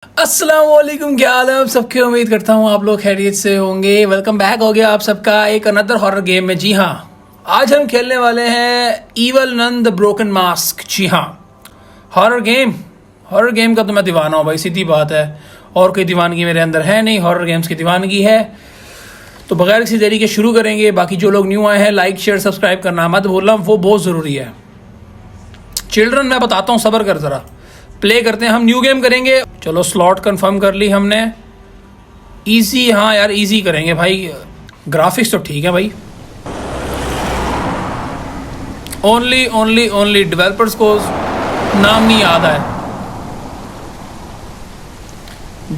अस्सलाम वालेकुम, क्या हाल है आप सबके। उम्मीद करता हूँ आप लोग खैरियत से होंगे। वेलकम बैक हो गया आप सबका एक अनदर हॉरर गेम में। जी हाँ, आज हम खेलने वाले हैं Evil Nun the Broken Mask. जी हाँ, हॉरर गेम का तो मैं दीवाना हूँ भाई, सीधी बात है। और कोई दीवानगी मेरे अंदर है नहीं, हॉरर गेम्स की दीवानगी है। तो बगैर किसी देरी के शुरू करेंगे। बाकी जो लोग न्यू आए हैं, लाइक शेयर सब्सक्राइब करना मत भूलना, वो बहुत ज़रूरी है। चिल्ड्रन मैं बताता हूँ, सब्र कर ज़रा, प्ले करते हैं। हम न्यू गेम करेंगे। चलो स्लॉट कंफर्म कर ली हमने। इजी, हाँ यार इजी करेंगे भाई। ग्राफिक्स तो ठीक है भाई। ओनली डेवलपर्स को नाम नहीं याद है।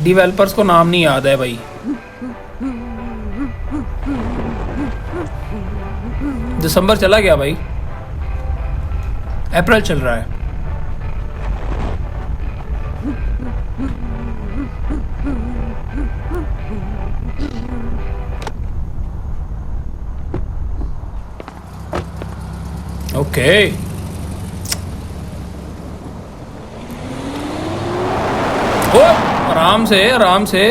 डेवलपर्स को नाम नहीं याद है भाई। दिसंबर चला गया भाई, अप्रैल चल रहा है। ओके ओ, आराम से आराम से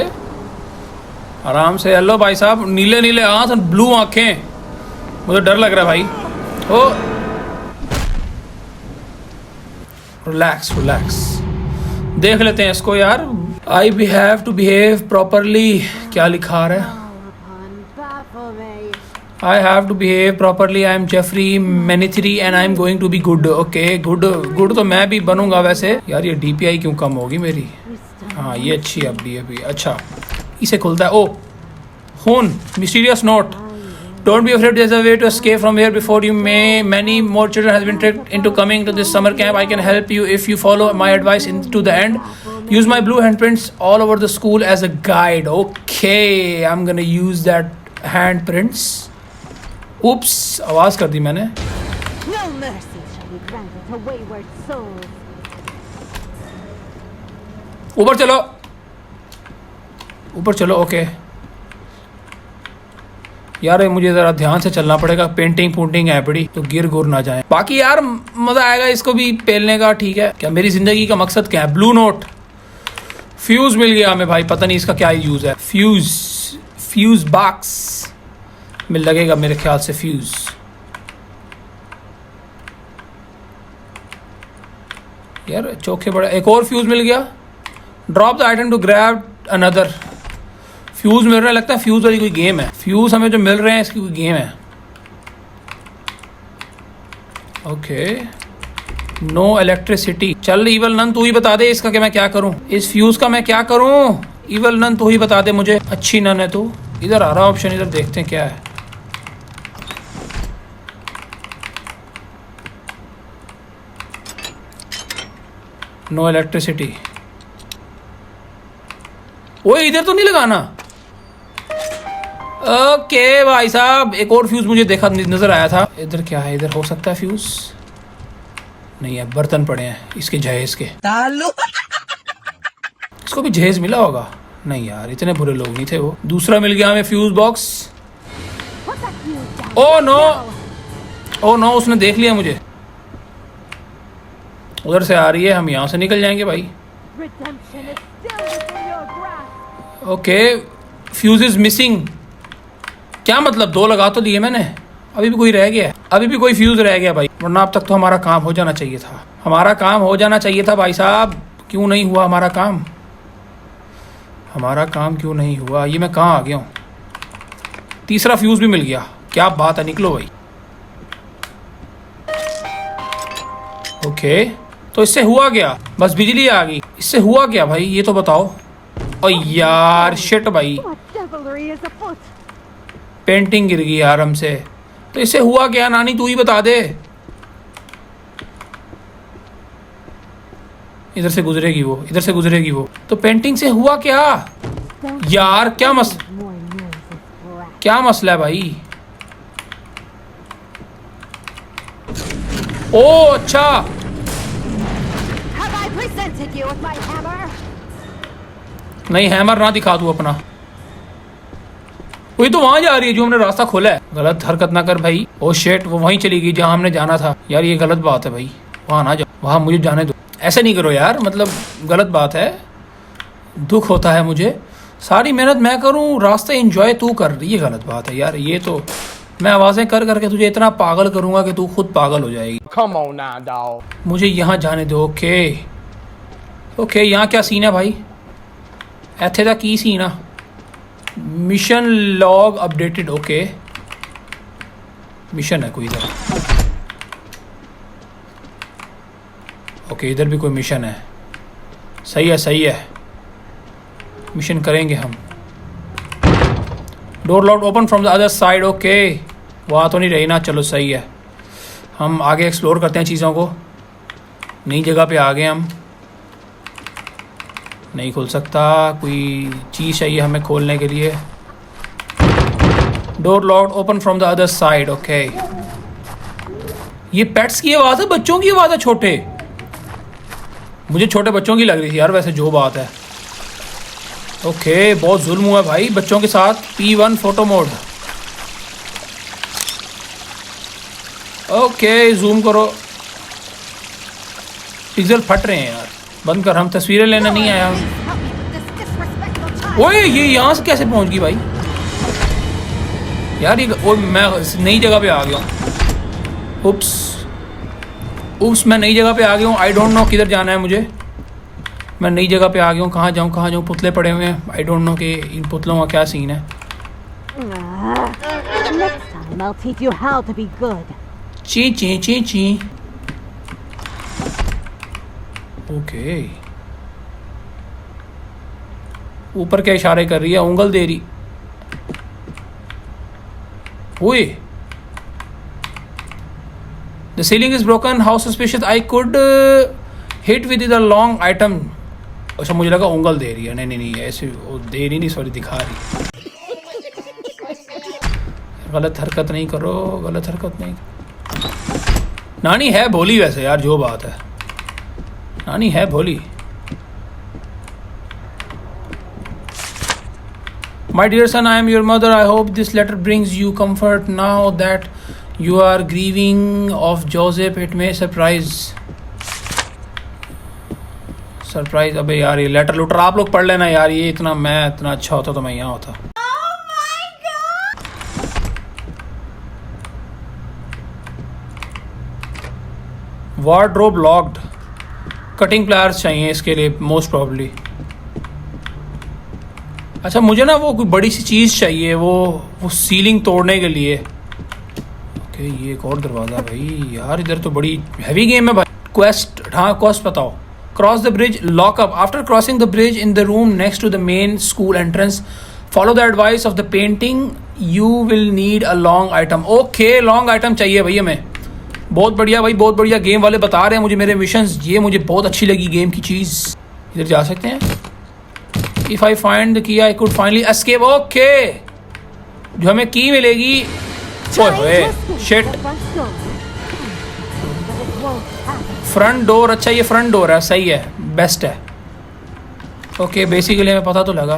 आराम से। हेलो भाई साहब, नीले नीले आंख, ब्लू आंखें, मुझे डर लग रहा है भाई। ओ रिलैक्स रिलैक्स, देख लेते हैं इसको यार। I be have to behave properly, क्या लिखा रहा है? I have to behave properly. I am Jeffrey Menithri and I am going to be good. Okay, good तो मैं भी बनूंगा वैसे। यार ये DPI क्यों कम होगी मेरी? हाँ ये अच्छी है अब DPI। अच्छा इसे खुलता है। ओ खून, mysterious note. Don't be afraid. There's a way to escape from here before you may. Many more children has been tricked into coming to this summer camp. I can help you if you follow my advice into the end. Use my blue handprints all over the school as a guide. Okay, I'm gonna use that handprints. Oops, आवाज कर दी मैंने। No mercy shall be granted to wayward souls. ऊपर चलो, ऊपर चलो। Okay यार मुझे ज़रा ध्यान से चलना पड़ेगा, पेंटिंग पूंटिंग है बड़ी, तो गिर गुर ना जाए। बाकी यार मज़ा आएगा इसको भी पेलने का। ठीक है, क्या मेरी ज़िंदगी का मकसद क्या है? ब्लू नोट, फ्यूज़ मिल गया हमें भाई। पता नहीं इसका क्या यूज़ है। फ्यूज़ बॉक्स में लगेगा मेरे ख्याल से फ्यूज़। यार चौके बड़ा, एक और फ्यूज़ मिल गया। Drop the item to grab another. Fuse मिल रहा है, लगता है फ्यूज़ वाली कोई गेम है। फ्यूज़ हमें जो मिल रहे हैं इसकी कोई गेम है। Okay, no electricity. चल ईवल नन तू ही बता दे इसका कि मैं क्या करूं, इस फ्यूज़ का मैं क्या करूं। ईवल नन तू ही बता दे मुझे, अच्छी नन है तू। इधर आ रहा ऑप्शन, इधर देखते हैं क्या है। No electricity. ओए इधर तो नहीं लगाना। ओके भाई साहब, एक और फ्यूज मुझे देखा नजर आया था। इधर क्या है? इधर हो सकता है फ्यूज? नहीं है, बर्तन पड़े हैं इसके जहेज के। इसको भी जहेज मिला होगा? नहीं यार, इतने बुरे लोग नहीं थे वो। दूसरा मिल गया हमें फ्यूज बॉक्स। ओ नो, उसने देख लिया मुझे। उधर से आ रही है, हम यहाँ से निकल जाएंगे भाई। Okay, fuse is missing. क्या मतलब? दो लगा तो दिए मैंने, अभी भी कोई रह गया? अभी भी कोई फ्यूज रह गया भाई, वरना अब तक तो हमारा काम हो जाना चाहिए था। हमारा काम हो जाना चाहिए था भाई साहब। क्यों नहीं हुआ हमारा काम? हमारा काम क्यों नहीं हुआ? ये मैं कहाँ आ गया हूँ? तीसरा फ्यूज भी मिल गया, क्या बात है। निकलो भाई। ओके, तो इससे हुआ क्या? बस बिजली आ गई, इससे हुआ क्या भाई ये तो बताओ। ओ यार शिट भाई, पेंटिंग गिर गई यार हमसे। तो इससे हुआ क्या नानी, तू ही बता दे। इधर से गुजरेगी वो, इधर से गुजरेगी वो। तो पेंटिंग से हुआ क्या यार? क्या मसला है भाई? ओ अच्छा, नहीं हैमर ना दिखा तू अपना। वही तो वहां जा रही है जो हमने रास्ता खोला है। गलत हरकत ना कर भाई। ओ शेट, वो वहीं चली गई जहां हमने जाना था। यार ये गलत बात है भाई, वहां ना जाओ, वहां मुझे जाने दो। ऐसे नहीं करो यार, मतलब गलत बात है। दुख होता है मुझे। सारी मेहनत मैं करूं, रास्ते एंजॉय तू कर, ये गलत बात है यार। ये तो मैं आवाज़ें कर करके तुझे इतना पागल करूंगा कि तू खुद पागल हो जाएगी। Come on now, dog. मुझे यहाँ जाने दो। ओके ओके, यहाँ क्या सीन है भाई? ਇੱਥੇ ਦਾ ਕੀ सीन ਆ? Mission log updated. Okay, mission है कोई इधर। ओके, इधर भी कोई मिशन है। सही है सही है, मिशन करेंगे हम। Door lock open from the other side. Okay, वहाँ तो नहीं रही ना, चलो सही है। हम आगे एक्सप्लोर करते हैं चीज़ों को। नई जगह पे आ गए हम। नहीं खुल सकता, कोई चीज़ चाहिए हमें खोलने के लिए। Door lock open from the other side. Okay, ये पेट्स की आवाज़ है, बच्चों की आवाज़ है? छोटे, मुझे छोटे बच्चों की लग रही थी यार वैसे, जो बात है। ओके, बहुत जुल्म हुआ भाई बच्चों के साथ। P1 photo mode. Okay, zoom करो। पिक्सल फट रहे हैं यार, बंद कर। हम तस्वीरें लेने नहीं आया हम। This disrespectful child. ओए, ये यहाँ से कैसे पहुँच गई भाई यार? ये ओ, मैं नई जगह पे आ गया हूँ। उप्स, मैं नई जगह पे आ गया हूँ। आई डोंट नो किधर जाना है मुझे। मैं नई जगह पे आ गया हूँ, कहाँ जाऊँ? पुतले पड़े हुए हैं। आई डोंट नो कि इन पुतलों का क्या सीन है। Next time I'll teach you how to be good. ची ची ची ची। ओके, ऊपर क्या इशारे कर रही है? उंगल दे रही। ओए, the ceiling is broken, how suspicious, I could hit with the long item. अच्छा, मुझे लगा उंगल दे रही है। नहीं, ऐसे वो दे रही नहीं, सॉरी, दिखा रही। गलत हरकत नहीं करो, गलत हरकत नहीं। नानी है भोली वैसे यार, जो बात है, नानी है भोली। My dear son, I am your mother. I hope this letter brings you comfort now that you are grieving of Joseph. It may surprise. अबे यार, ये लेटर लूटर आप लोग पढ़ लेना यार। ये इतना, मैं इतना अच्छा होता तो मैं यहाँ होता। Wardrobe locked. कटिंग प्लायर्स चाहिए इसके लिए मोस्ट प्रॉब्ली। अच्छा, मुझे ना वो कोई बड़ी सी चीज़ चाहिए, वो सीलिंग तोड़ने के लिए। ओके, ये एक और दरवाज़ा भाई। यार इधर तो बड़ी हैवी गेम है भाई। क्वेस्ट, हाँ क्वेस्ट बताओ। Cross the bridge, lockup. After crossing the bridge in the room next to the main school entrance, follow the advice of the painting, you will need a long item. Okay, long item चाहिए भाई हमें। बहुत बढ़िया भाई, बहुत बढ़िया। Game वाले बता रहे हैं मुझे मेरे मिशंस, ये मुझे बहुत अच्छी लगी गेम की चीज़। इधर जा सकते हैं। If I find the key I could finally escape. Okay, जो हमें की मिलेगी। ओए शिट, फ्रंट डोर। अच्छा, ये फ्रंट डोर है, सही है, बेस्ट है। ओके, बेसिकली हमें पता तो लगा।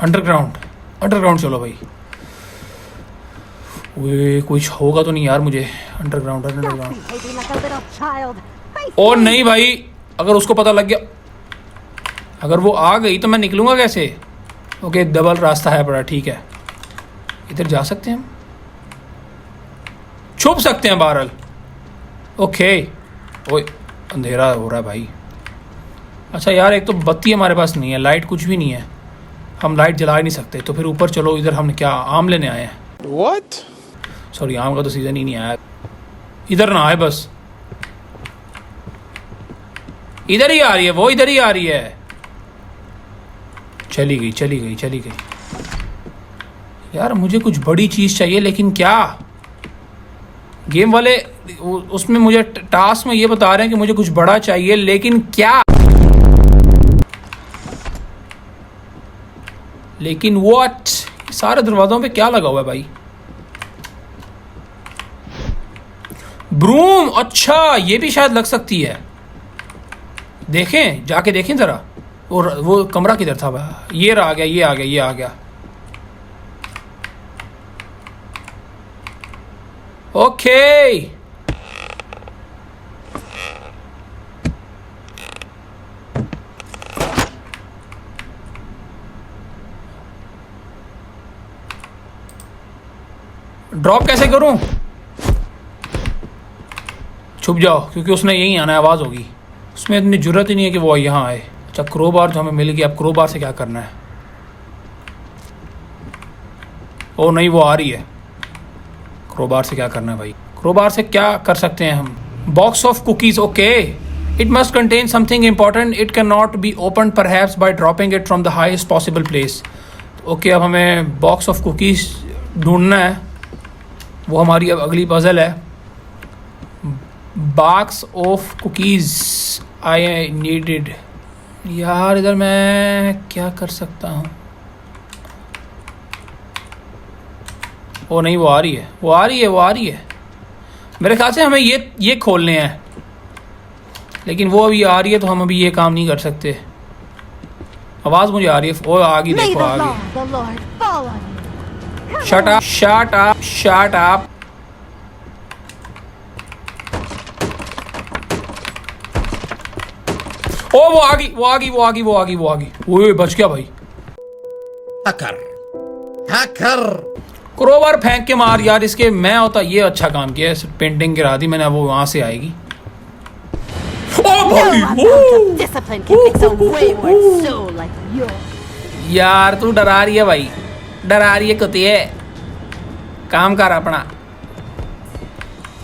अंडरग्राउंड चलो भाई। वे कुछ होगा तो नहीं यार मुझे। Underground. Behaving like a little child. और नहीं भाई, अगर उसको पता लग गया, अगर वो आ गई तो मैं निकलूंगा कैसे? ओके, डबल रास्ता है बड़ा, ठीक है। इधर जा सकते हैं हम, छुप सकते हैं बहरहाल। ओके, ओए अंधेरा हो रहा है भाई। अच्छा यार, एक तो बत्ती हमारे पास नहीं है, लाइट कुछ भी नहीं है, हम लाइट जला ही नहीं सकते। तो फिर ऊपर चलो। इधर हम क्या आम लेने आए हैं? What? सॉरी, आम का तो सीज़न ही नहीं आया। इधर ना आए बस, इधर ही आ रही है वो, इधर ही आ रही है। चली गई यार। मुझे कुछ बड़ी चीज़ चाहिए, लेकिन क्या? गेम वाले उसमें मुझे टास्क में ये बता रहे हैं कि मुझे कुछ बड़ा चाहिए, लेकिन क्या? लेकिन व्हाट? सारे दरवाजों पे क्या लगा हुआ है भाई? ब्रूम। अच्छा, ये भी शायद लग सकती है। देखें, जाके देखें ज़रा। और वो कमरा किधर था भाई? ये आ गया। ओके, ड्रॉप कैसे करूं? छुप जाओ, क्योंकि उसने यहीं आना है, आवाज़ होगी। उसमें इतनी जरूरत ही नहीं है कि वो यहाँ आए। अच्छा, क्रोबार जो हमें मिल गया, अब क्रोबार से क्या करना है? ओ नहीं, वो आ रही है। क्रोबार से क्या करना है भाई? क्रोबार से क्या कर सकते हैं हम? Box of cookies, okay. It must contain something important, it can not be open perhaps by dropping it from the highest possible place. Okay, अब हमें बॉक्स ऑफ कुकीज़ ढूंढना है, वो हमारी अब अगली पजल है। Box of cookies I needed. यार इधर मैं क्या कर सकता हूँ? ओ नहीं, वो आ रही है, वो आ रही है, वो आ रही है। मेरे ख्याल से हमें ये खोलने हैं, लेकिन वो अभी आ रही है तो हम अभी ये काम नहीं कर सकते। आवाज़ मुझे आ रही है, वो आ गई, May देखो the आ law गई। of the Lord fall on you. Shut up, shut up, shut up. ओ वो आ गई, वो आ गई, वो आ गई, वो आ गई, वो आ गई। ओए बच गया भाई। Hacker hacker. क्रोबार फेंक के मार यार इसके। मैं होता ये अच्छा काम किया, पेंटिंग गिरा दी मैंने, वो वहां से आएगी। ओ No भाई, amount of discipline can fix a wayward soul like yours. यार तू डरा रही है भाई, डरा रही है कुत्ते। काम कर अपना।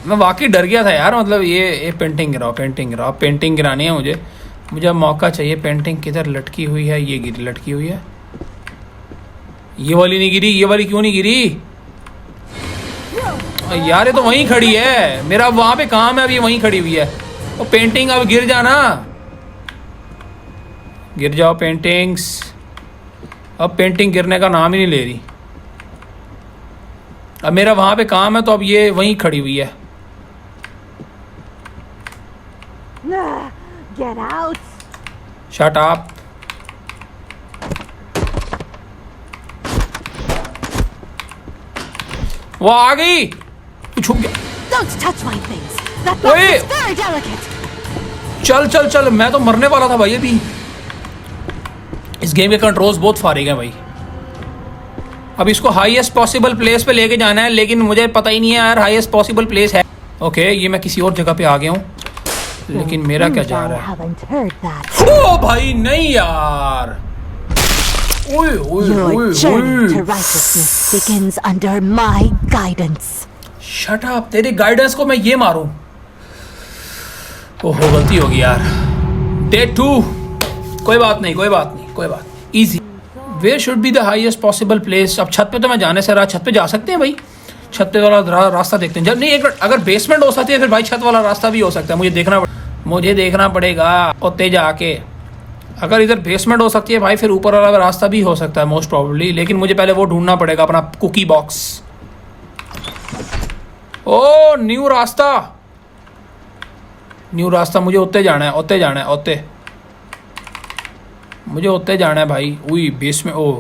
मैं वाकई डर गया था यार, मतलब ये पेंटिंग गिराओ, पेंटिंग गिराओ, पेंटिंग गिरानी है मुझे। मुझे मौका चाहिए। पेंटिंग किधर लटकी हुई है? ये गिरी, लटकी हुई है। ये वाली नहीं गिरी, ये वाली क्यों नहीं गिरी? यार ये तो वहीं खड़ी है, मेरा वहां पे काम है, अभी वहीं खड़ी हुई है। वो पेंटिंग अब गिर जाना, गिर जाओ पेंटिंग्स। अब पेंटिंग गिरने का नाम ही नहीं ले रही। अब मेरा वहां पे काम है तो अब ये वहीं खड़ी हुई है। Nah, get out. Shut up. वो आ गई, तू छुप गया। Don't touch my things. That box Wait. is very delicate. चल चल चल, मैं तो मरने वाला था भाई अभी। इस गेम के कंट्रोल्स बहुत फारिग हैं भाई। अब इसको हाईएस्ट पॉसिबल प्लेस पे लेके जाना है, लेकिन मुझे पता ही नहीं है यार हाईएस्ट पॉसिबल प्लेस है। ओके, ये मैं किसी और जगह पे आ गया हूँ, लेकिन मेरा क्या जा I रहा है? haven't heard that. ओ भाई नहीं यार, ओए ओए Your ओए journey to ओए, righteousness begins under my guidance. Shut up. तेरे गाइडेंस को मैं ये मारूं? ओहो गलती होगी यार। डे 2, कोई बात नहीं, कोई बात नहीं, कोई बात नहीं, easy. Where should be the highest possible place? अब छत पे तो मैं जाने से रहा, छत पे जा सकते हैं भाई। छत पे वाला रास्ता देखते हैं। जब नहीं, एक अगर बेसमेंट हो सकती है फिर भाई छत वाला रास्ता भी हो सकता है। मुझे देखना पड़ेगा उत्ते जाके। अगर इधर बेसमेंट हो सकती है भाई, फिर ऊपर वाला रास्ता भी हो सकता है मोस्ट प्रॉब्ली, लेकिन मुझे पहले वो ढूंढना पड़ेगा, अपना कुकी बॉक्स। ओ न्यू रास्ता, न्यू रास्ता। मुझे उत्ते जाना है, उत्ते जाना है, उत्ते मुझे उत्ते जाना है भाई। उई बेस में, ओ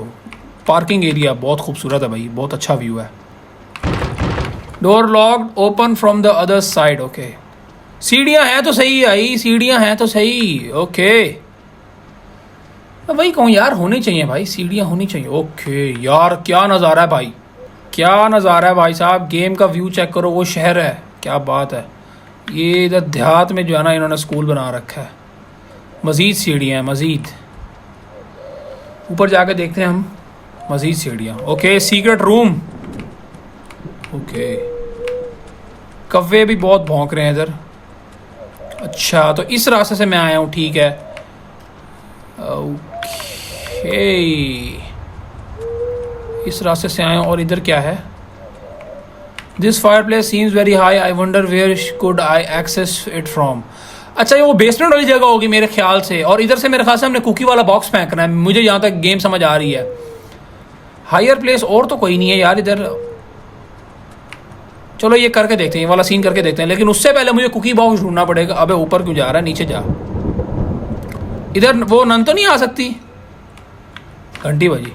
पार्किंग एरिया बहुत खूबसूरत है भाई, बहुत अच्छा व्यू है। Door locked, open from the other side. Okay, सीढ़ियाँ हैं तो सही आई, सीढ़ियाँ हैं तो सही। ओके, भाई कहूँ यार होनी चाहिए भाई, सीढ़ियाँ होनी चाहिए। ओके यार, क्या नज़ारा है भाई, क्या नज़ारा है भाई साहब। गेम का व्यू चेक करो, वो शहर है, क्या बात है। ये इधर देहात में जो है ना, इन्होंने स्कूल बना रखा है। मज़ीद सीढ़ियाँ हैं, मज़ीद ऊपर जाके देखते हैं हम। मज़ीद सीढ़ियाँ। Okay, secret room. ओके, कव्वे भी बहुत भौंक रहे हैं इधर। अच्छा, तो इस रास्ते से मैं आया हूँ, ठीक है। ओके, इस रास्ते से आया हूँ। और इधर क्या है? This fireplace seems very high, I wonder where could I access it from. अच्छा, ये वो बेसमेंट वाली जगह होगी मेरे ख्याल से। और इधर से मेरे ख्याल से हमने कुकी वाला बॉक्स फेंकना है, मुझे यहाँ तक गेम समझ आ रही है। हायर प्लेस और तो कोई नहीं है यार इधर। चलो ये करके देखते हैं, ये वाला सीन करके देखते हैं, लेकिन उससे पहले मुझे कुकी बॉक्स ढूंढना पड़ेगा। अबे ऊपर क्यों जा रहा है, नीचे जा। इधर वो नन तो नहीं आ सकती? घंटी बजी।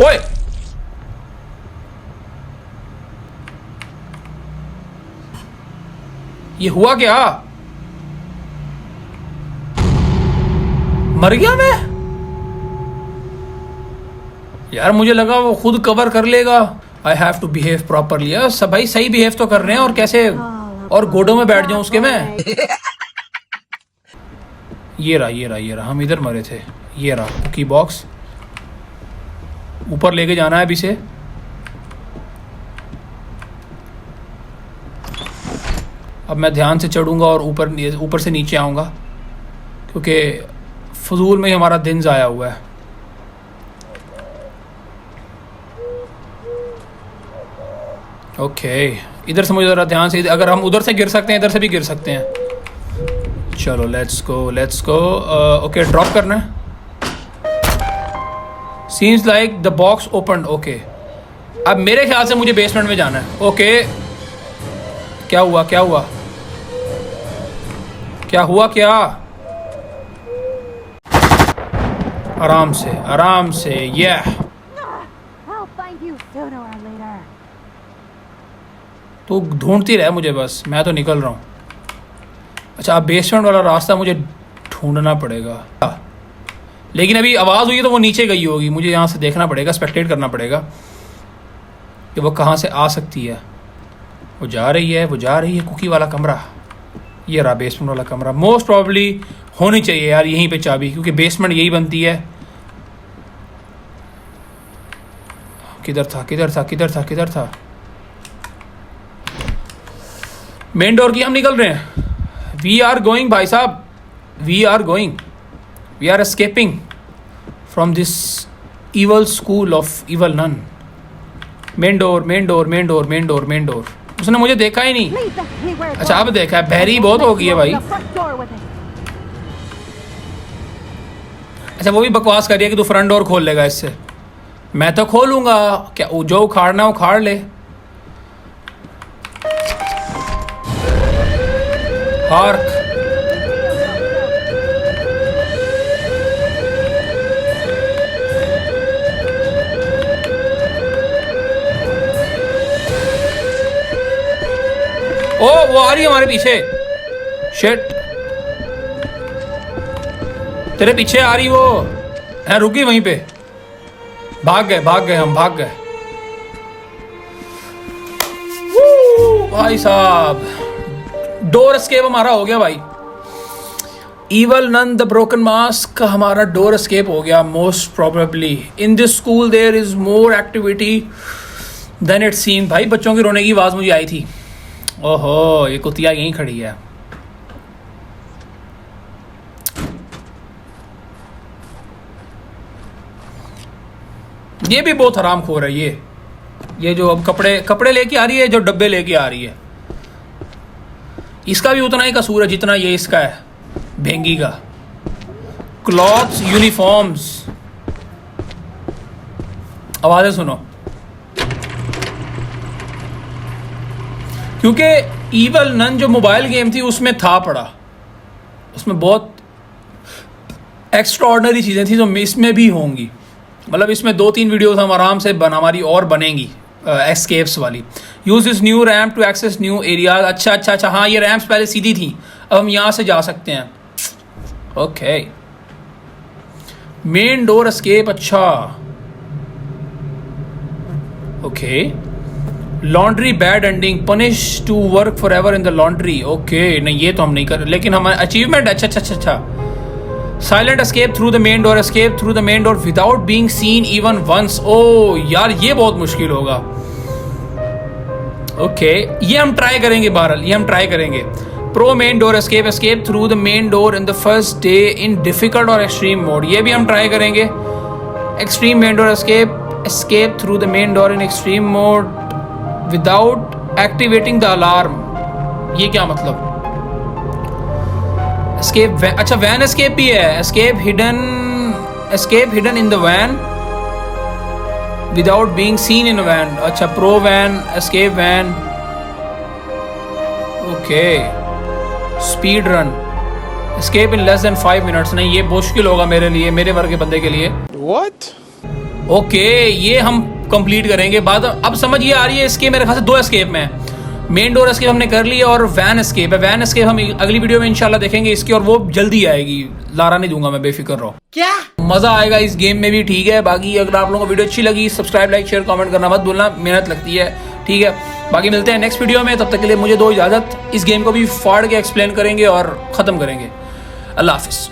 ओए ये हुआ क्या? मर गया मैं यार, मुझे लगा वो खुद कवर कर लेगा। I have to behave properly. सब भाई सही बिहेव तो कर रहे हैं, और कैसे और गोडों में बैठ जाऊं उसके मैं। ये रहा हम इधर मरे थे। ये रहा कुकी बॉक्स, ऊपर लेके जाना है अभी से। अब मैं ध्यान से चढ़ूंगा और ऊपर से नीचे आऊंगा, क्योंकि फजूल में ही हमारा दिन ज़ाया हुआ है। ओके इधर से मुझे ज़रा ध्यान से, अगर हम उधर से गिर सकते हैं इधर से भी गिर सकते हैं। चलो लेट्स गो। ओके ड्रॉप करना है। Scenes like the box open. Okay अब मेरे ख्याल से मुझे बेसमेंट में जाना है। ओके क्या हुआ क्या? आराम से ये I'll find you sooner or later. तो ढूंढती रहे मुझे, बस मैं तो निकल रहा हूँ। अच्छा अब बेसमेंट वाला रास्ता मुझे ढूंढना पड़ेगा, लेकिन अभी आवाज़ हुई है तो वो नीचे गई होगी। मुझे यहाँ से देखना पड़ेगा, स्पेक्टेट करना पड़ेगा कि वो कहाँ से आ सकती है। वो जा रही है कुकी वाला कमरा। ये रहा बेसमेंट वाला कमरा। मोस्ट प्रॉब्ली होनी चाहिए यार यहीं पे चाबी, क्योंकि बेसमेंट यही बनती है। किधर था? मेन डोर की हम निकल रहे हैं। वी आर गोइंग भाई साहब, we are escaping from this evil school of evil nun. Main door. उसने मुझे देखा ही नहीं। Leave that anywhere. अच्छा अब देखा है, बहरी बहुत हो गई है भाई। The front door with it. अच्छा वो भी बकवास कर रही है कि तू फ्रंट डोर खोल लेगा इससे। मैं तो खोलूंगा, क्या जो उखाड़ना उखाड़ ले। हार्क ओ वो आ रही है हमारे पीछे। शिट तेरे पीछे आ रही वो है। रुकी वहीं पे। भाग गए भाई साहब। डोर एस्केप हमारा हो गया भाई। Evil Nun the Broken Mask का हमारा डोर एस्केप हो गया। Most probably in this school there is more activity than it seem. भाई बच्चों की रोने की आवाज़ मुझे आई थी। ओहो ये कुतिया यहीं खड़ी है। ये भी बहुत हराम खोर है ये जो अब कपड़े लेके आ रही है, जो डब्बे लेके आ रही है। इसका भी उतना ही कसूर है जितना ये इसका है, भेंगी का। Clothes, uniforms. आवाजें सुनो, क्योंकि ईवल नन जो मोबाइल गेम थी उसमें था पड़ा, उसमें बहुत एक्स्ट्राऑर्डिनरी चीज़ें थी जो इसमें भी होंगी। मतलब इसमें 2-3 वीडियोस हम आराम से हमारी और बनेंगी एस्केप्स वाली। Use this new ramp to access new areas. अच्छा हाँ ये रैम्प्स पहले सीधी थी, अब हम यहाँ से जा सकते हैं। Okay main door escape. अच्छा okay laundry bad ending, punish to work forever in the laundry. Okay नहीं ये तो हम नहीं कर, लेकिन हमारा अचीवमेंट। अच्छा silent escape through the main door, escape through the main door without being seen even once. ओ यार ये बहुत मुश्किल होगा। ओके ये हम ट्राई करेंगे, बहरहाल ये हम ट्राई करेंगे। Pro main door escape, escape through the main door in the first day in difficult और एक्सट्रीम मोड, ये भी हम ट्राई करेंगे। Extreme main door escape, escape through the main door in extreme mode without activating the alarm. ये क्या मतलब? Escape अच्छा van escape भी है। Escape hidden in the van without being seen in van. अच्छा pro van, escape van. Okay speed run, escape in less than 5 minutes. नहीं ये मुश्किल होगा मेरे लिए, मेरे वर्ग के बंदे के लिए। What? ओके ये हम कंप्लीट करेंगे बाद। अब समझ ये आ रही है इसके मेरे ख्याल से 2 एस्केप में। मेन डोर एस्केप हमने कर लिया और वैन एस्केप है। वैन एस्केप हम अगली वीडियो में इंशाल्लाह देखेंगे इसकी, और वो जल्दी आएगी, लारा नहीं दूंगा मैं, बेफिक्र रहो। क्या मजा आएगा इस गेम में भी, ठीक है। बाकी अगर आप लोगों को वीडियो अच्छी लगी, सब्सक्राइब, लाइक, शेयर, कमेंट करना मत भूलना, मेहनत लगती है, ठीक है। बाकी मिलते हैं नेक्स्ट वीडियो में, तब तक के लिए मुझे दो इजाजत। इस गेम को भी फाड़ के एक्सप्लेन करेंगे और खत्म करेंगे। अल्लाह हाफिज।